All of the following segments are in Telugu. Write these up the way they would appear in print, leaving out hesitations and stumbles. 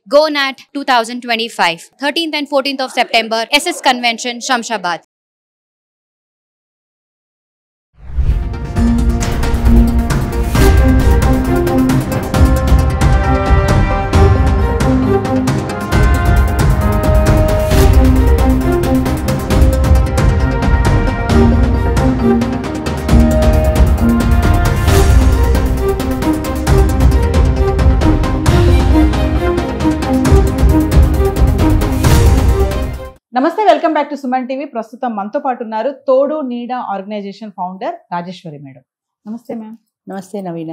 GoNat 2025, 13th and 14th of September, SS Convention, Shamshabad. నమస్తే, welcome back to Suman TV. ప్రస్తుతం మనతో పాటు ఉన్నారు తోడు నీడ ఆర్గనైజేషన్ ఫౌండర్ రాజేశ్వరి మేడం. నమస్తే మ్యామ్. నమస్తే నవీన.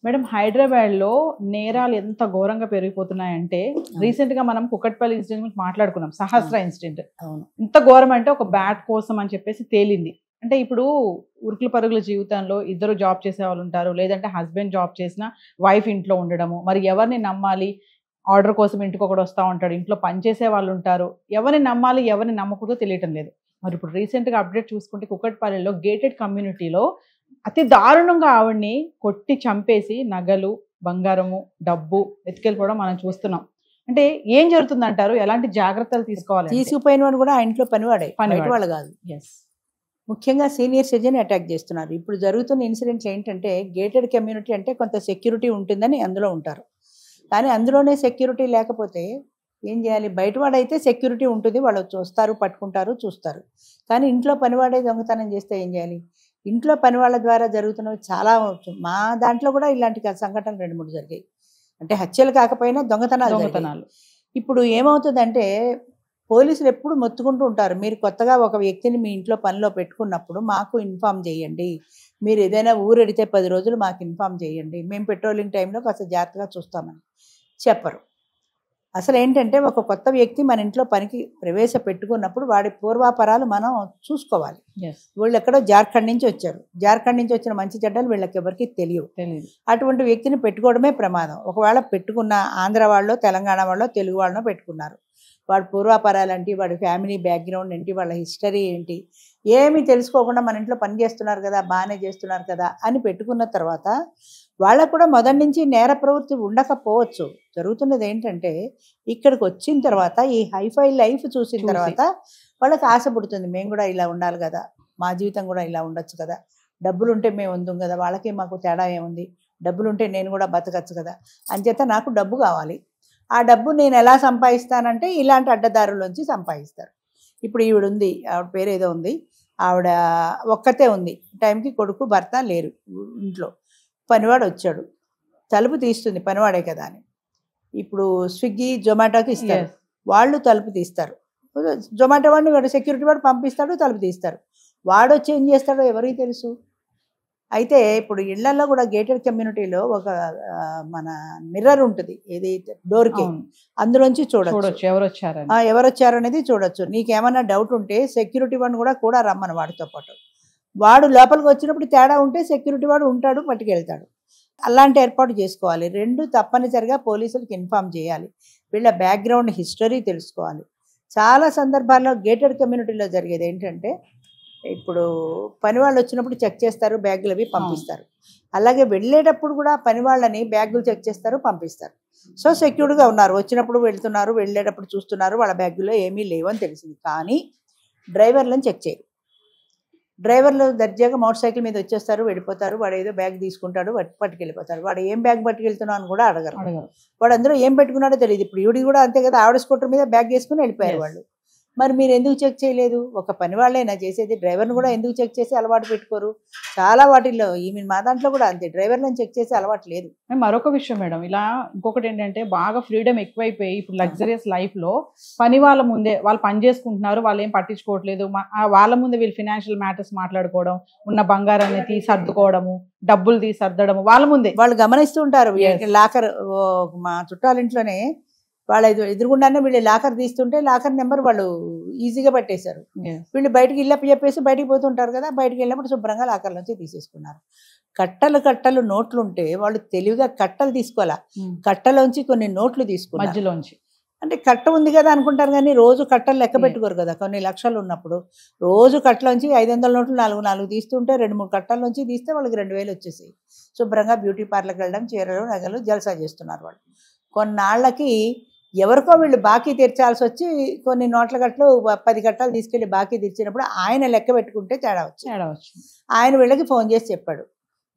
మేడం, హైదరాబాద్లో నేరాలు ఎంత ఘోరంగా పెరిగిపోతున్నాయంటే రీసెంట్ గా మనం కుకట్పల్లి ఇన్సిడెంట్ మాట్లాడుకున్నాం, సహస్ర ఇన్సిడెంట్. ఎంత ఘోరం అంటే ఒక బ్యాట్ కోసం అని చెప్పేసి తేలింది. అంటే ఇప్పుడు ఉరుకుల పరుగుల జీవితంలో ఇద్దరు జాబ్ చేసే వాళ్ళు ఉంటారు, లేదంటే హస్బెండ్ జాబ్ చేసిన వైఫ్ ఇంట్లో ఉండడము. మరి ఎవరిని నమ్మాలి? ఆర్డర్ కోసం ఇంటికి ఒకటి వస్తూ ఉంటాడు, ఇంట్లో పనిచేసే వాళ్ళు ఉంటారు. ఎవరిని నమ్మాలి, ఎవరిని నమ్మకూడదో తెలియటం లేదు. మరి ఇప్పుడు రీసెంట్గా అప్డేట్ చూసుకుంటే కుకట్పల్లిలో గేటెడ్ కమ్యూనిటీలో అతి దారుణంగా ఆవిడ్ని కొట్టి చంపేసి నగలు, బంగారము, డబ్బు ఎత్తుకెళ్ళిపోవడం మనం చూస్తున్నాం. అంటే ఏం జరుగుతుంది అంటారు? ఎలాంటి జాగ్రత్తలు తీసుకోవాలి? తీసుకుపోయిన వాడు కూడా ఆ ఇంట్లో పనివాడే, వాళ్ళు కాదు. ఎస్, ముఖ్యంగా సీనియర్ సిటిజన్ అటాక్ చేస్తున్నారు. ఇప్పుడు జరుగుతున్న ఇన్సిడెంట్లు ఏంటంటే గేటెడ్ కమ్యూనిటీ అంటే కొంత సెక్యూరిటీ ఉంటుందని అందులో ఉంటారు. కానీ అందులోనే సెక్యూరిటీ లేకపోతే ఏం చేయాలి? బయటవాడైతే సెక్యూరిటీ ఉంటుంది, వాళ్ళు చూస్తారు, పట్టుకుంటారు, చూస్తారు. కానీ ఇంట్లో పనివాడే దొంగతనం చేస్తే ఏం చేయాలి? ఇంట్లో పనివాళ్ళ ద్వారా జరుగుతున్నవి చాలా. మా దాంట్లో కూడా ఇలాంటి సంఘటనలు 2-3 జరిగాయి. అంటే హత్యలు కాకపోయినా దొంగతనాలు. ఇప్పుడు ఏమవుతుందంటే పోలీసులు ఎప్పుడు మొత్తుకుంటూ ఉంటారు, మీరు కొత్తగా ఒక వ్యక్తిని మీ ఇంట్లో పనిలో పెట్టుకున్నప్పుడు మాకు ఇన్ఫామ్ చేయండి, మీరు ఏదైనా ఊరెడితే 10 రోజులు మాకు ఇన్ఫామ్ చేయండి, మేము పెట్రోలింగ్ టైంలో కాస్త జాగ్రత్తగా చూస్తామని చెప్పరు. అసలు ఏంటంటే ఒక కొత్త వ్యక్తి మన ఇంట్లో పనికి ప్రవేశపెట్టుకున్నప్పుడు వాడి పూర్వాపరాలు మనం చూసుకోవాలి. వీళ్ళు ఎక్కడో జార్ఖండ్ నుంచి వచ్చారు, జార్ఖండ్ నుంచి వచ్చిన మంచి చెడ్డలు వీళ్ళకి ఎవరికి తెలియదు. అటువంటి వ్యక్తిని పెట్టుకోవడమే ప్రమాదం. ఒకవేళ పెట్టుకున్న ఆంధ్ర వాళ్ళో, తెలంగాణ వాళ్ళో, తెలుగు వాళ్ళనో పెట్టుకున్నారు, వాడి పూర్వాపరాలు ఏంటి, వాడి ఫ్యామిలీ బ్యాక్గ్రౌండ్ ఏంటి, వాళ్ళ హిస్టరీ ఏంటి, ఏమీ తెలుసుకోకుండా మన ఇంట్లో పని చేస్తున్నారు కదా, బాగానే చేస్తున్నారు కదా అని పెట్టుకున్న తర్వాత వాళ్ళకు కూడా మొదటి నుంచి నేర ప్రవృత్తి ఉండకపోవచ్చు. జరుగుతున్నది ఏంటంటే ఇక్కడికి వచ్చిన తర్వాత ఈ హైఫై లైఫ్ చూసిన తర్వాత వాళ్ళకి ఆశ పుడుతుంది, మేము కూడా ఇలా ఉండాలి కదా, మా జీవితం కూడా ఇలా ఉండొచ్చు కదా, డబ్బులుంటే మేము ఉందాం కదా, వాళ్ళకి మాకు తేడా ఏముంది, డబ్బులుంటే నేను కూడా బతకచ్చు కదా, అంచేత నాకు డబ్బు కావాలి. ఆ డబ్బు నేను ఎలా సంపాదిస్తానంటే ఇలాంటి అడ్డదారుల్లోంచి సంపాదిస్తారు. ఇప్పుడు ఈవిడ ఉంది, ఆవిడ పేరు ఏదో ఉంది, ఆవిడ ఒక్కతే ఉంది, టైంకి కొడుకు భర్త లేరు ఇంట్లో. పనివాడు వచ్చాడు, తలుపు తీస్తుంది, పనివాడే కదా అని. ఇప్పుడు స్విగ్గీ, జొమాటోకి ఇస్తారు, వాళ్ళు తలుపు తీస్తారు. జొమాటో వాడిని వాడు సెక్యూరిటీ వాడు పంపిస్తాడు, తలుపు తీస్తారు. వాడు వచ్చి ఏం చేస్తాడో ఎవరికి తెలుసు. అయితే ఇప్పుడు ఇళ్లలో కూడా గేటెడ్ కమ్యూనిటీలో ఒక మన మిర్రర్ ఉంటుంది, ఏది డోర్కి, అందులోంచి చూడొచ్చు ఎవరు వచ్చారు అనేది చూడొచ్చు. నీకేమన్నా డౌట్ ఉంటే సెక్యూరిటీ వాడిని కూడా రమ్మను వాడితో పాటు. వాడు లోపలికి వచ్చినప్పుడు తేడా ఉంటే సెక్యూరిటీ వాడు ఉంటాడు, పట్టుకెళ్తాడు. అలాంటి ఏర్పాటు చేసుకోవాలి. 2 తప్పనిసరిగా పోలీసులకు ఇన్ఫామ్ చేయాలి. వీళ్ళ బ్యాక్గ్రౌండ్ హిస్టరీ తెలుసుకోవాలి. చాలా సందర్భాల్లో గేటెడ్ కమ్యూనిటీలో జరిగేది ఏంటంటే ఇప్పుడు పని వాళ్ళు వచ్చినప్పుడు చెక్ చేస్తారు, బ్యాగులు అవి పంపిస్తారు. అలాగే వెళ్ళేటప్పుడు కూడా పని వాళ్ళని బ్యాగులు చెక్ చేస్తారు, పంపిస్తారు. సో సెక్యూర్డ్గా ఉన్నారు, వచ్చినప్పుడు వెళ్తున్నారు, వెళ్ళేటప్పుడు చూస్తున్నారు, వాళ్ళ బ్యాగుల్లో ఏమీ లేవని తెలిసింది. కానీ డ్రైవర్లను చెక్ చేయరు. డ్రైవర్లు దర్జాగా మోటార్ సైకిల్ మీద వచ్చేస్తారు, వెళ్ళిపోతారు. వాడు ఏదో బ్యాగ్ తీసుకుంటాడు, పట్టుకెళ్ళిపోతారు. వాడు ఏం బ్యాగ్ పట్టుకెళ్తున్నావు అని కూడా అడగరు. వాడు అందరూ ఏం పెట్టుకున్నాడో తెలియదు. ఇప్పుడు ఈవిడి కూడా అంతే కదా, ఆవిడ స్కూటర్ మీద బ్యాగ్ వేసుకుని వెళ్ళిపోయారు వాళ్ళు. మరి మీరు ఎందుకు చెక్ చేయలేదు? ఒక పని వాళ్ళైనా చేసేది, డ్రైవర్ని కూడా ఎందుకు చెక్ చేసి అలవాటు పెట్టుకోరు? చాలా వాటిల్లో మా దాంట్లో కూడా అంతే, డ్రైవర్లను చెక్ చేసి అలవాటు లేదు. మరొక విషయం మేడం, ఇలా ఇంకొకటి ఏంటంటే బాగా ఫ్రీడమ్ ఎక్కువైపోయి ఇప్పుడు లగ్జరియస్ లైఫ్లో పని వాళ్ళ ముందే వాళ్ళు పని చేసుకుంటున్నారు, వాళ్ళు ఏం పట్టించుకోవట్లేదు. వాళ్ళ ముందే వీళ్ళు ఫినాన్షియల్ మ్యాటర్స్ మాట్లాడుకోవడం, ఉన్న బంగారాన్ని తీసి సర్దుకోవడము, డబ్బులు తీసి సర్దడము వాళ్ళ ముందే వాళ్ళు గమనిస్తూ ఉంటారు. లాకర్, మా చుట్టాలింట్లోనే వాళ్ళ ఎదురుగుండానే వీళ్ళు లాకర్ తీస్తుంటే లాకర్ నెంబర్ వాళ్ళు ఈజీగా పట్టేశారు. వీళ్ళు బయటకు ఇల్లప్ప చెప్పేసి బయటికి పోతుంటారు కదా, బయటకు వెళ్ళినప్పుడు శుభ్రంగా లాకర్ నుంచి తీసేసుకున్నారు. కట్టలు నోట్లుంటే వాళ్ళు తెలివిగా కట్టలు తీసుకోవాలా, కట్టలోంచి కొన్ని నోట్లు తీసుకున్నారు మధ్యలోంచి. అంటే కట్ట ఉంది కదా అనుకుంటారు, కానీ రోజు కట్టలు లెక్క పెట్టుకోరు కదా. కొన్ని లక్షలు ఉన్నప్పుడు రోజు కట్టలోంచి 500 నోట్లు 4 తీస్తుంటే 2-3 కట్టల నుంచి తీస్తే వాళ్ళకి 2000 వచ్చేసాయి. శుభ్రంగా బ్యూటీ పార్లర్కి వెళ్ళడం, చీరలు, నగలు, జల్సా చేస్తున్నారు వాళ్ళు. కొన్నాళ్ళకి ఎవరికో వీళ్ళు బాకీ తీర్చాల్సి వచ్చి కొన్ని నోట్ల గట్లు 10 గట్టాలు తీసుకెళ్ళి బాకీ తీర్చినప్పుడు ఆయన లెక్క పెట్టుకుంటే తేడా వచ్చింది. ఆయన వీళ్ళకి ఫోన్ చేసి చెప్పాడు,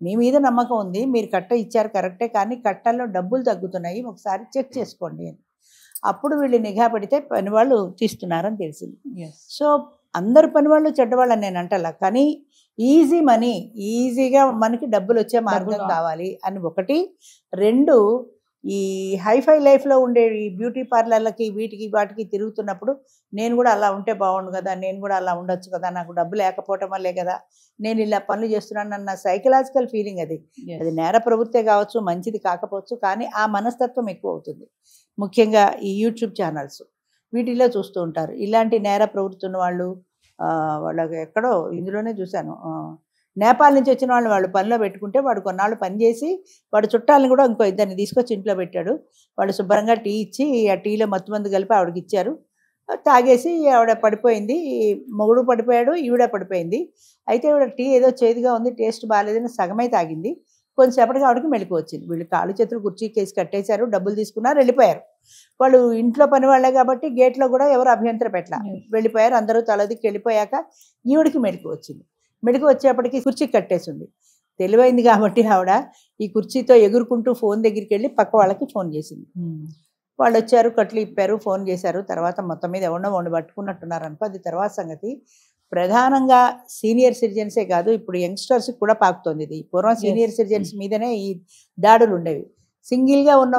మీ మీద నమ్మకం ఉంది, మీరు కట్ట ఇచ్చారు కరెక్టే, కానీ కట్టల్లో డబ్బులు తగ్గుతున్నాయి, ఒకసారి చెక్ చేసుకోండి అని. అప్పుడు వీళ్ళు నిఘా పెడితే పనివాళ్ళు తీస్తున్నారని తెలిసింది. సో అందరు పనివాళ్ళు చెడ్డవాళ్ళని నేను అంటలా, కానీ ఈజీ మనీ, ఈజీగా మనకి డబ్బులు వచ్చే మార్గం కావాలి అని ఒకటి. 2, ఈ హైఫై లైఫ్లో ఉండే ఈ బ్యూటీ పార్లర్లకి వీటికి వాటికి తిరుగుతున్నప్పుడు నేను కూడా అలా ఉంటే బాగుండు కదా, నేను కూడా అలా ఉండొచ్చు కదా, నాకు డబ్బు లేకపోవటం వల్లే కదా నేను ఇలా పనులు చేస్తున్నాను అన్న సైకలాజికల్ ఫీలింగ్ అది నేర ప్రవృత్తే కావచ్చు, మంచిది కాకపోవచ్చు, కానీ ఆ మనస్తత్వం ఎక్కువ అవుతుంది. ముఖ్యంగా ఈ యూట్యూబ్ ఛానల్స్ వీటిల్లో చూస్తూ ఉంటారు ఇలాంటి నేర ప్రవృత్తి ఉన్న వాళ్ళు. వాళ్ళకి ఎక్కడో ఇందులోనే చూశాను, నేపాల్ నుంచి వచ్చిన వాళ్ళు పనిలో పెట్టుకుంటే వాడు కొన్నాళ్ళు పని చేసి వాడు చుట్టాలను కూడా ఇంకో ఇద్దరిని తీసుకొచ్చి ఇంట్లో పెట్టాడు. వాళ్ళు శుభ్రంగా టీ ఇచ్చి ఆ టీలో మత్తు మందు కలిపి ఆవిడకి ఇచ్చారు. తాగేసి ఆవిడ పడిపోయింది, మొగుడు పడిపోయాడు, ఈవిడ పడిపోయింది. అయితే ఈవిడ టీ ఏదో చేదుగా ఉంది, టేస్ట్ బాగాలేదని సగమై తాగింది. కొంచెంసేపటికి ఆవిడకి మెలకు వచ్చింది. వీళ్ళు కాళ్ళు చేతులు కుర్చీకేసి కట్టేశారు, డబ్బులు తీసుకున్నారు, వెళ్ళిపోయారు. వాళ్ళు ఇంట్లో పని వాళ్ళే కాబట్టి గేట్లో కూడా ఎవరు అభ్యంతరం పెట్టలా, వెళ్ళిపోయారు. అందరూ తలదికి వెళ్ళిపోయాక ఈవిడికి మెలకు వచ్చింది. మెలకు వచ్చేప్పటికి కుర్చీ కట్టేసింది. తెలివైంది కాబట్టి ఆవిడ ఈ కుర్చీతో ఎగురుకుంటూ ఫోన్ దగ్గరికి వెళ్ళి పక్క వాళ్ళకి ఫోన్ చేసింది. వాళ్ళు వచ్చారు, కట్లు ఇప్పారు, ఫోన్ చేశారు. తర్వాత మొత్తం మీద ఎవరినో పట్టుకున్నట్టున్నారు అనుకో, అది తర్వాత సంగతి. ప్రధానంగా సీనియర్ సిటిజన్సే కాదు, ఇప్పుడు యంగ్స్టర్స్కి కూడా పాకుతోంది ఇది. పూర్వం సీనియర్ సిటిజన్స్ మీదనే ఈ దాడులు ఉండేవి. సింగిల్గా ఉన్న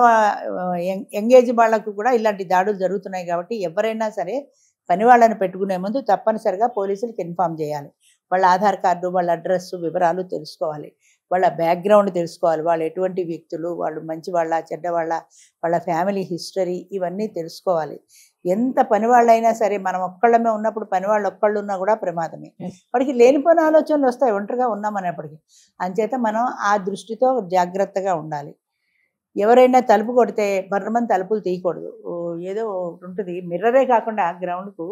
యంగేజ్ వాళ్ళకు కూడా ఇలాంటి దాడులు జరుగుతున్నాయి. కాబట్టి ఎవరైనా సరే పని వాళ్ళని పెట్టుకునే ముందు తప్పనిసరిగా పోలీసులకు ఇన్ఫామ్ చేయాలి. వాళ్ళ ఆధార్ కార్డు, వాళ్ళ అడ్రస్ వివరాలు తెలుసుకోవాలి, వాళ్ళ బ్యాక్గ్రౌండ్ తెలుసుకోవాలి, వాళ్ళు ఎటువంటి వ్యక్తులు, వాళ్ళు మంచి వాళ్ళ చెడ్డవాళ్ళ, వాళ్ళ ఫ్యామిలీ హిస్టరీ ఇవన్నీ తెలుసుకోవాలి. ఎంత పనివాళ్ళైనా సరే మనం ఒక్కళ్ళమే ఉన్నప్పుడు పనివాళ్ళు ఒక్కళ్ళు ఉన్నా కూడా ప్రమాదమే. వాడికి లేనిపోయిన ఆలోచనలు వస్తాయి ఒంటరిగా ఉన్నామనేప్పటికీ. అంచేత మనం ఆ దృష్టితో జాగ్రత్తగా ఉండాలి. ఎవరైనా తలుపు కొడితే బర్రమని తలుపులు తీయకూడదు. ఏదో ఉంటుంది, మిర్రరే కాకుండా గ్రౌండ్కు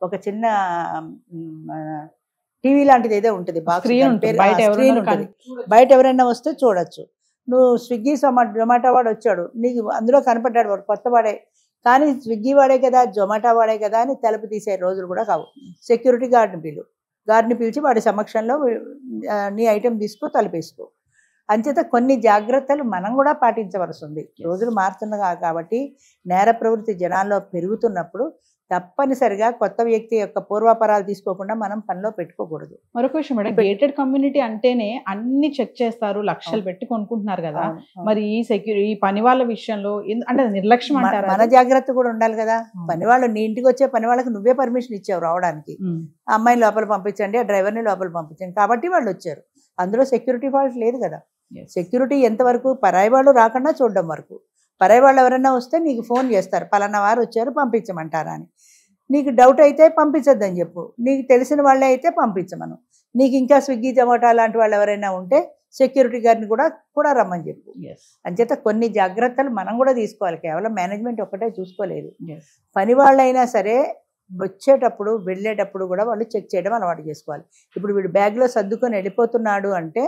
ఒక చిన్న టీవీ లాంటిది ఏదో ఉంటుంది, స్క్రీన్ ఉంటుంది, బయట ఎవరైనా వస్తే చూడొచ్చు. నువ్వు స్విగ్గీ జొమాటో వాడు వచ్చాడు, నీకు అందులో కనపడ్డాడు, వాడు కొత్త వాడే, కానీ స్విగ్గీ వాడే కదా, జొమాటో వాడే కదా అని తలుపు తీసే రోజులు కూడా కావు. సెక్యూరిటీ గార్డ్ని పిలిచి వాడి సమక్షంలో నీ ఐటెం తీసుకో, తలుపేసుకో. అంచేత కొన్ని జాగ్రత్తలు మనం కూడా పాటించవలసి ఉంది. రోజులు మారుతున్నాయి కాబట్టి నేర ప్రవృత్తి జనాల్లో పెరుగుతున్నప్పుడు తప్పనిసరిగా కొత్త వ్యక్తి యొక్క పూర్వాపరాలు తీసుకోకుండా మనం పనిలో పెట్టుకోకూడదు. మరొక విషయం మేడం, గేటెడ్ కమ్యూనిటీ అంటేనే అన్ని చెక్ చేస్తారు, లక్షలు పెట్టి కొనుక్కుంటున్నారు కదా, మరి ఈ పని వాళ్ళ విషయంలో అంటే నిర్లక్ష్యం అంటారు. మన జాగ్రత్త కూడా ఉండాలి కదా. పని వాళ్ళు నీ ఇంటికి వచ్చే పని వాళ్ళకి నువ్వే పర్మిషన్ ఇచ్చావు రావడానికి, అమ్మాయిని లోపల పంపించండి, ఆ డ్రైవర్ని లోపల పంపించండి, కాబట్టి వాళ్ళు వచ్చారు. అందులో సెక్యూరిటీ ఫాల్ట్ లేదు కదా. సెక్యూరిటీ ఎంతవరకు పరాయి వాళ్ళు రాకుండా చూడడం వరకు. పరాయి వాళ్ళు ఎవరైనా వస్తే నీకు ఫోన్ చేస్తారు, పలానా వారు వచ్చారు పంపించమంటారా అని. నీకు డౌట్ అయితే పంపించొద్దని చెప్పు, నీకు తెలిసిన వాళ్ళే అయితే పంపించమను. నీకు ఇంకా స్విగ్గీ జొమాటో లాంటి వాళ్ళు ఎవరైనా ఉంటే సెక్యూరిటీ గారిని కూడా రమ్మని చెప్పు. అంచేత కొన్ని జాగ్రత్తలు మనం కూడా తీసుకోవాలి, కేవలం మేనేజ్మెంట్ ఒక్కటే చూసుకోలేదు. పని వాళ్ళైనా సరే వచ్చేటప్పుడు వెళ్ళేటప్పుడు కూడా వాళ్ళు చెక్ చేయడం అలవాటు చేసుకోవాలి. ఇప్పుడు వీడు బ్యాగ్లో సర్దుకొని వెళ్ళిపోతున్నాడు అంటే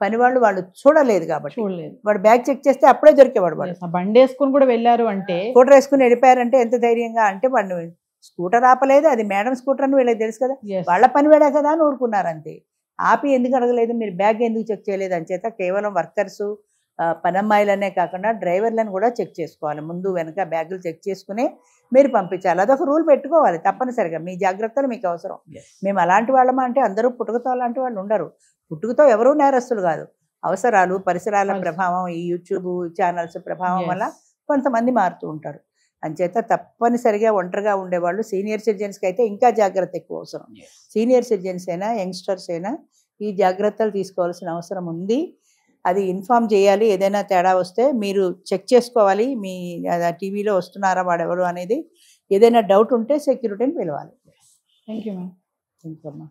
పని వాళ్ళు చూడలేదు కాబట్టి వాడు బ్యాగ్ చెక్ చేస్తే అప్పుడే దొరికేవాడు. వాడు బండి వేసుకుని కూడా వెళ్ళారు అంటే, స్కూటర్ వేసుకుని వెళ్ళిపోయారంటే ఎంత ధైర్యంగా అంటే వాడిని స్కూటర్ ఆపలేదు, అది మేడం స్కూటర్ అని వీళ్ళకి తెలుసు కదా, వాళ్ళ పని వేడా కదా అని ఊరుకున్నారు అంతే. ఆపి ఎందుకు అడగలేదు, మీరు బ్యాగ్ ఎందుకు చెక్ చేయలేదు అని చేత కేవలం వర్కర్సు పనమ్మాయిలనే కాకుండా డ్రైవర్లను కూడా చెక్ చేసుకోవాలి. ముందు వెనక బ్యాగులు చెక్ చేసుకుని మీరు పంపించాలి. అదొక రూల్ పెట్టుకోవాలి తప్పనిసరిగా. మీ జాగ్రత్తలు మీకు అవసరం. మేము అలాంటి వాళ్ళమా అంటే అందరూ పుట్టుకతో అలాంటి వాళ్ళు ఉండరు. పుట్టుకతో ఎవరూ నేరస్తులు కాదు. అవసరాలు, పరిసరాల ప్రభావం, ఈ యూట్యూబ్ ఛానల్స్ ప్రభావం వల్ల కొంతమంది మారుతూ ఉంటారు. అంచేత తప్పనిసరిగా ఒంటరిగా ఉండేవాళ్ళు సీనియర్ సిటిజన్స్కి అయితే ఇంకా జాగ్రత్త ఎక్కువ అవసరం. సీనియర్ సిటిజన్స్ అయినా యంగ్స్టర్స్ అయినా ఈ జాగ్రత్తలు తీసుకోవాల్సిన అవసరం ఉంది. అది ఇన్ఫామ్ చేయాలి. ఏదైనా తేడా వస్తే మీరు చెక్ చేసుకోవాలి, మీ టీవీలో వస్తున్నారా వాడెవరు అనేది. ఏదైనా డౌట్ ఉంటే సెక్యూరిటీని పిలవాలి. Thank you ma'am. ఇంకమ్మా.